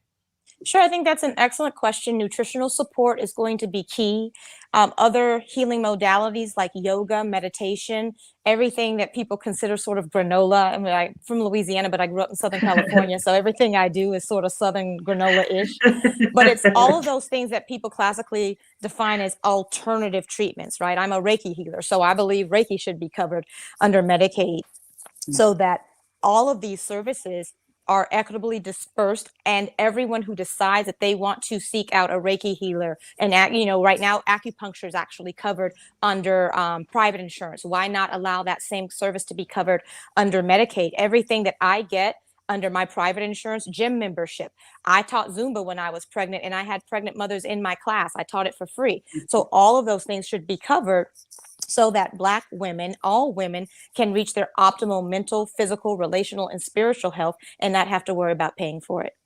Sure, I think that's an excellent question. Nutritional support is going to be key. Other healing modalities like yoga, meditation, everything that people consider sort of granola. I mean, I'm from Louisiana, but I grew up in Southern California, so everything I do is sort of Southern granola-ish. But it's all of those things that people classically define as alternative treatments, right? I'm a Reiki healer, so I believe Reiki should be covered under Medicaid, so that all of these services are equitably dispersed, and everyone who decides that they want to seek out a Reiki healer, and right now acupuncture is actually covered under private insurance. Why not allow that same service to be covered under Medicaid? Everything that I get under my private insurance, gym membership. I taught Zumba when I was pregnant, and I had pregnant mothers in my class. I taught it for free. So all of those things should be covered, so that Black women, all women, can reach their optimal mental, physical, relational, and spiritual health and not have to worry about paying for it.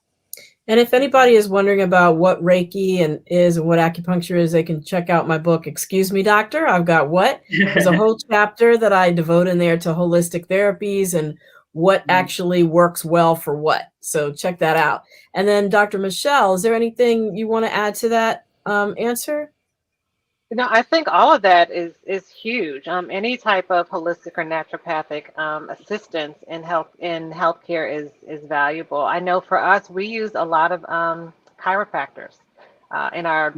And if anybody is wondering about what Reiki is and what acupuncture is, they can check out my book, Excuse Me, Doctor. I've got what? There's a whole chapter that I devote in there to holistic therapies and what actually works well for what. So check that out. And then Dr. Michelle, is there anything you want to add to that answer? I think all of that is huge. Any type of holistic or naturopathic assistance in healthcare is valuable. I know for us, we use a lot of chiropractors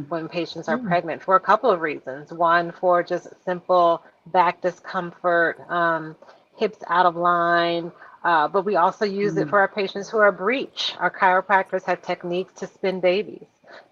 when patients are pregnant for a couple of reasons. One, for just simple back discomfort, hips out of line. But we also use it for our patients who are breech. Our chiropractors have techniques to spin babies.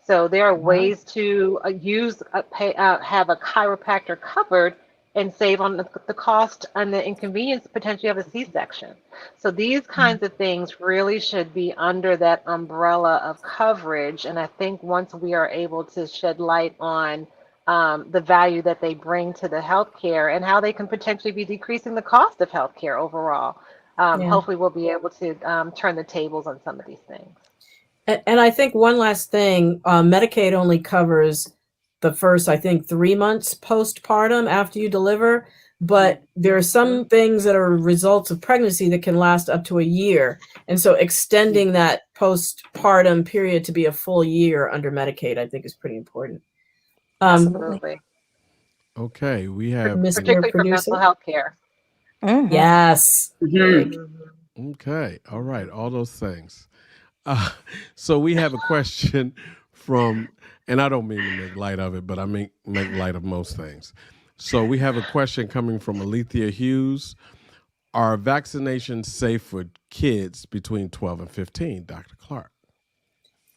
So there are ways to have a chiropractor covered and save on the cost and the inconvenience potentially of a C-section. So these kinds of things really should be under that umbrella of coverage. And I think once we are able to shed light on the value that they bring to the healthcare and how they can potentially be decreasing the cost of healthcare overall, hopefully we'll be able to turn the tables on some of these things. And I think one last thing, Medicaid only covers the first, I think, 3 months postpartum after you deliver, but there are some things that are results of pregnancy that can last up to a year. And so extending that postpartum period to be a full year under Medicaid, I think is pretty important. Absolutely. Okay, we have particularly for mental health care. Yes. Okay, all right, all those things. So we have a question from, and I don't mean to make light of it, but I mean make light of most things. So we have a question coming from Alethea Hughes. Are vaccinations safe for kids between 12 and 15, Dr. Clarke?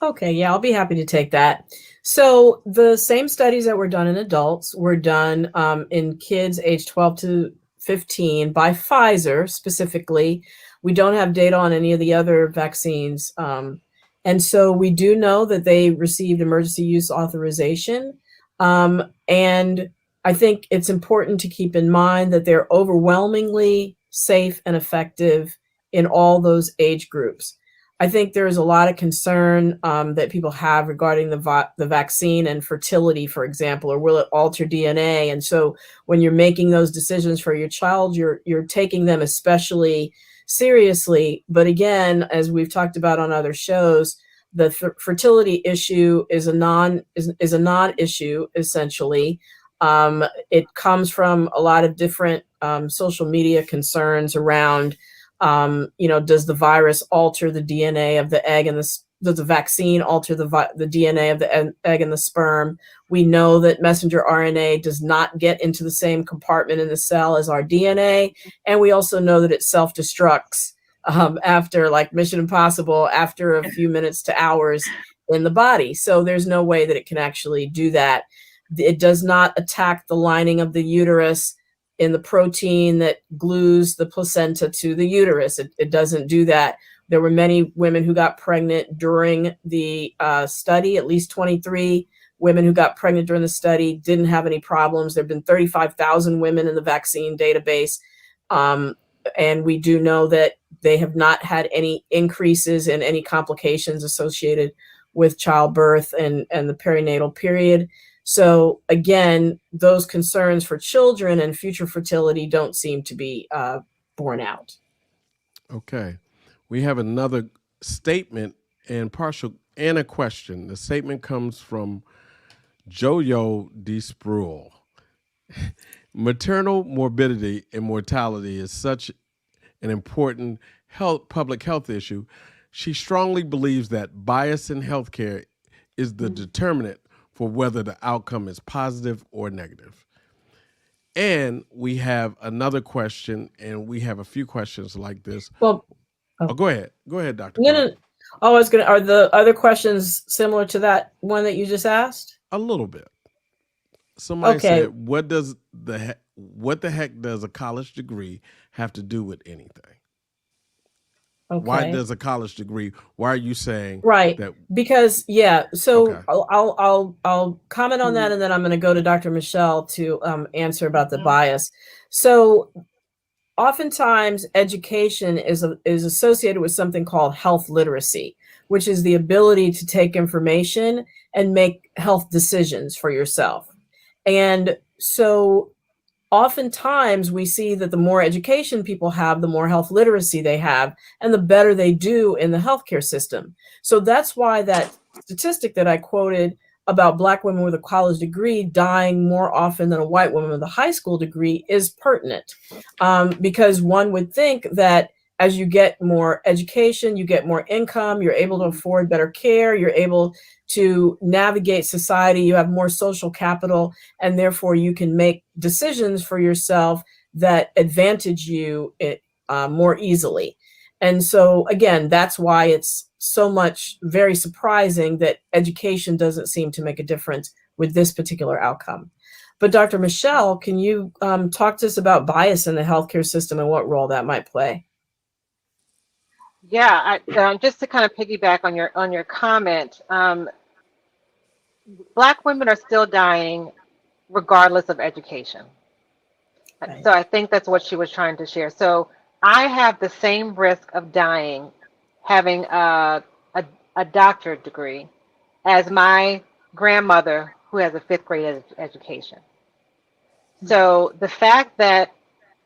Okay, yeah, I'll be happy to take that. So the same studies that were done in adults were done in kids aged 12 to 15 by Pfizer specifically. We don't have data on any of the other vaccines. And so we do know that they received emergency use authorization. And I think it's important to keep in mind that they're overwhelmingly safe and effective in all those age groups. I think there is a lot of concern that people have regarding the vaccine and fertility, for example, or will it alter DNA? And so when you're making those decisions for your child, you're taking them especially seriously. But again, as we've talked about on other shows, the fertility issue is a non-issue essentially. It comes from a lot of different social media concerns around does the virus alter the DNA of the egg and does the vaccine alter the DNA of the egg and the sperm? We know that messenger RNA does not get into the same compartment in the cell as our DNA. And we also know that it self-destructs after, like Mission Impossible, after a few minutes to hours in the body. So there's no way that it can actually do that. It does not attack the lining of the uterus in the protein that glues the placenta to the uterus. It doesn't do that. There were many women who got pregnant during the study. At least 23 women who got pregnant during the study didn't have any problems. There have been 35,000 women in the vaccine database. And we do know that they have not had any increases in any complications associated with childbirth and the perinatal period. So again, those concerns for children and future fertility don't seem to be borne out. Okay. We have another statement and a question. The statement comes from Jojo D. Spruill. Maternal morbidity and mortality is such an important public health issue. She strongly believes that bias in healthcare is the determinant for whether the outcome is positive or negative. And we have another question, and we have a few questions like this. Well, go ahead. Go ahead, Dr. No. Oh, are the other questions similar to that one that you just asked? A little bit. Somebody Okay. said, what the heck does a college degree have to do with anything? Okay. Why does a college degree? Why are you saying right? that? Because so Okay. I'll comment on that, and then I'm going to go to Dr. Michelle to answer about the bias. So oftentimes education is associated with something called health literacy, which is the ability to take information and make health decisions for yourself. And so oftentimes we see that the more education people have, the more health literacy they have, and the better they do in the healthcare system. So that's why that statistic that I quoted about Black women with a college degree dying more often than a white woman with a high school degree is pertinent, because one would think that as you get more education, you get more income, you're able to afford better care, you're able to navigate society, you have more social capital, and therefore you can make decisions for yourself that advantage you more easily. And so again, that's why it's so much very surprising that education doesn't seem to make a difference with this particular outcome. But Dr. Michelle, can you talk to us about bias in the healthcare system and what role that might play? Yeah, just to kind of piggyback on your comment, Black women are still dying regardless of education. Right. So I think that's what she was trying to share. So I have the same risk of dying having a doctorate degree as my grandmother who has a 5th grade education. So the fact that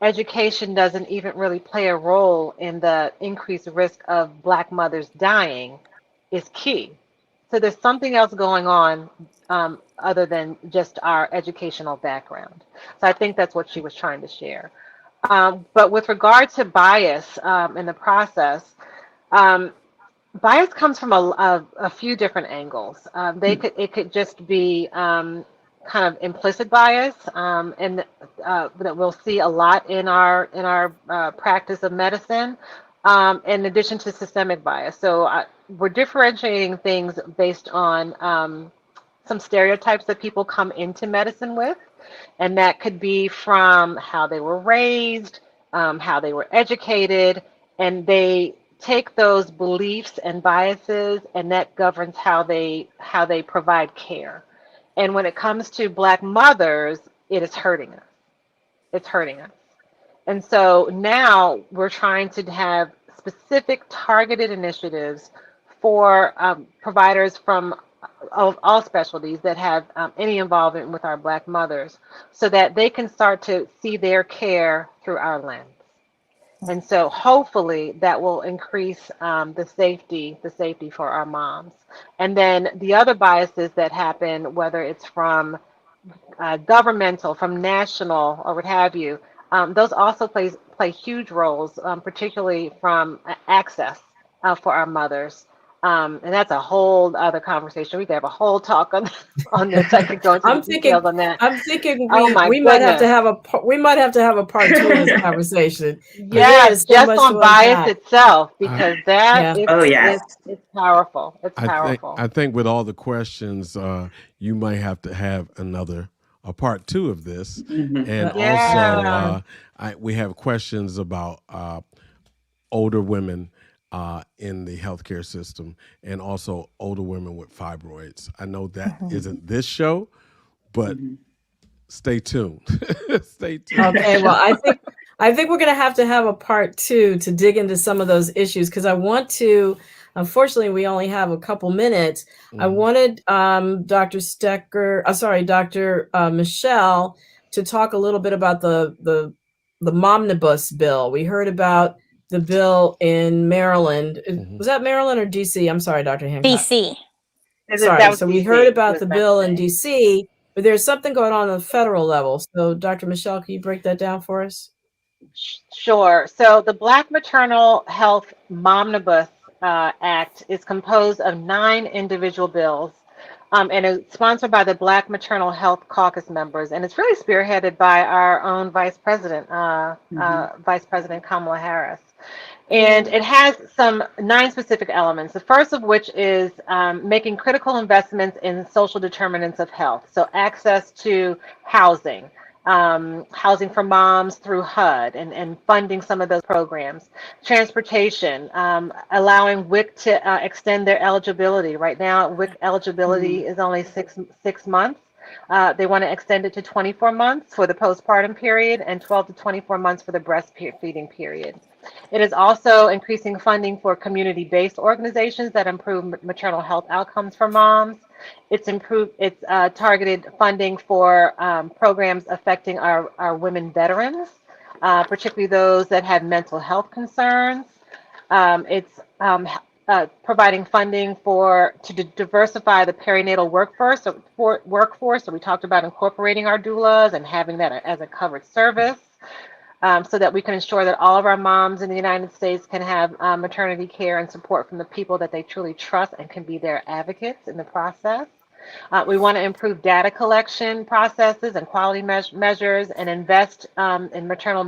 education doesn't even really play a role in the increased risk of Black mothers dying is key. So there's something else going on other than just our educational background. So I think that's what she was trying to share. But with regard to bias in the process, Bias comes from a few different angles. It could just be kind of implicit bias, and that we'll see a lot in our practice of medicine, in addition to systemic bias. So we're differentiating things based on some stereotypes that people come into medicine with, and that could be from how they were raised, how they were educated, and they take those beliefs and biases, and that governs how they provide care. And when it comes to Black mothers, it is hurting us. It's hurting us. And so now we're trying to have specific targeted initiatives for providers from of all specialties that have any involvement with our Black mothers, so that they can start to see their care through our lens. And so hopefully that will increase the safety for our moms. And then the other biases that happen, whether it's from governmental, from national, or what have you, those also play huge roles, particularly from access for our mothers. And that's a whole other conversation. We could have a whole talk on this. I could go into the details on that. I'm thinking Oh my we might have to goodness. we might have to have a part two of this conversation. 'Cause there Yeah, is so just much on to bias unpack. itself, because that Yeah. Oh, yes. it's powerful. It's I powerful. think with all the questions, you might have to have a part two of this, and Yeah. also we have questions about older women in the healthcare system, and also older women with fibroids. I know that isn't this show, but stay tuned. Stay tuned. Okay, well, I think we're going to have a part two to dig into some of those issues, because I want to. Unfortunately, we only have a couple minutes. I wanted Dr. Dr. Michelle to talk a little bit about the Momnibus bill. We heard about the bill in Maryland. Was that Maryland or DC? I'm sorry, Dr. Hancock. DC. Sorry. That was So we DC heard about was the bill in mentioning. DC, but there's something going on the federal level. So, Dr. Michelle, can you break that down for us? Sure. So the Black Maternal Health Momnibus Act is composed of 9 individual bills, and it's sponsored by the Black Maternal Health Caucus members, and it's really spearheaded by our own Vice President Kamala Harris. And it has some 9 specific elements. The first of which is making critical investments in social determinants of health. So access to housing, housing for moms through HUD, and funding some of those programs. Transportation, allowing WIC to extend their eligibility. Right now, WIC eligibility is only six months. They want to extend it to 24 months for the postpartum period and 12 to 24 months for the breastfeeding period. It is also increasing funding for community-based organizations that improve maternal health outcomes for moms. It's targeted funding for programs affecting our women veterans, particularly those that have mental health concerns. It's providing funding to diversify the perinatal workforce. So we talked about incorporating our doulas and having that as a covered service. So that we can ensure that all of our moms in the United States can have maternity care and support from the people that they truly trust and can be their advocates in the process. We want to improve data collection processes and quality measures, and invest in maternal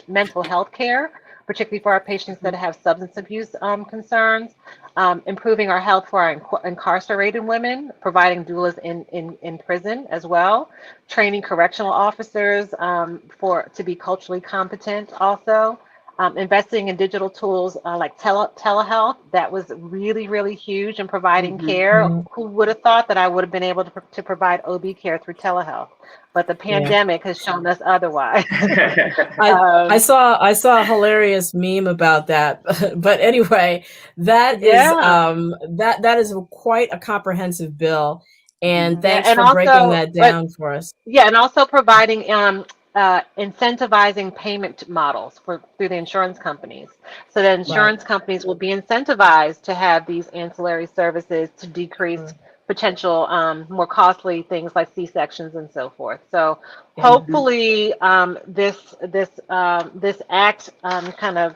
mental health care, particularly for our patients that have substance abuse concerns. Improving our health for our incarcerated women, providing doulas in prison as well. Training correctional officers to be culturally competent also. Investing in digital tools like telehealth. That was really, really huge in providing care. Who would have thought that I would have been able to provide OB care through telehealth? But the pandemic has shown us otherwise. I saw a hilarious meme about that. But anyway, that is quite a comprehensive bill. And thanks for breaking that down for us. Yeah, and also providing incentivizing payment models through the insurance companies, so that insurance companies will be incentivized to have these ancillary services to decrease potential more costly things like C-sections and so forth. So hopefully this act kind of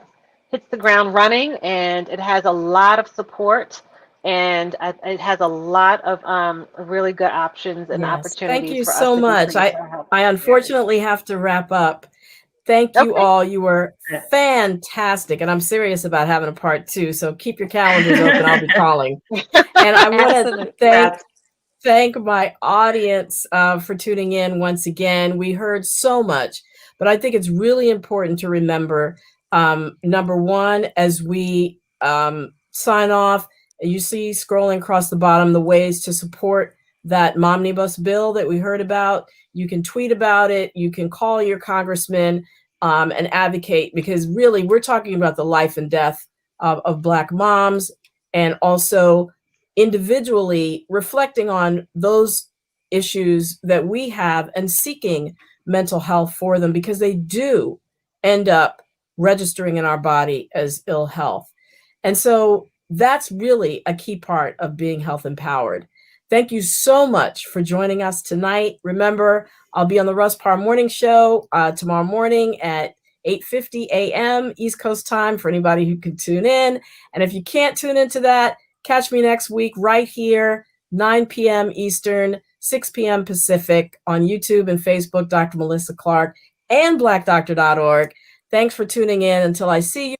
hits the ground running, and it has a lot of support, and it has a lot of really good options and Yes. Thank opportunities you for us so to much. decrease our health I disparities. unfortunately have to wrap up. Thank you Okay. all. You were fantastic. And I'm serious about having a part 2. So keep your calendars open. I'll be calling. And I want to thank my audience for tuning in once again. We heard so much, but I think it's really important to remember, number one, as we sign off, you see scrolling across the bottom the ways to support that Momnibus bill that we heard about. You can tweet about it. You can call your congressman and advocate, because really we're talking about the life and death of Black moms, and also individually reflecting on those issues that we have and seeking mental health for them, because they do end up registering in our body as ill health. And so that's really a key part of being health empowered. Thank you so much for joining us tonight. Remember, I'll be on the Russ Parr Morning Show tomorrow morning at 8:50 a.m. East Coast time for anybody who can tune in. And if you can't tune into that, catch me next week right here, 9 p.m. Eastern, 6 p.m. Pacific on YouTube and Facebook, Dr. Melissa Clarke and blackdoctor.org. Thanks for tuning in. Until I see you.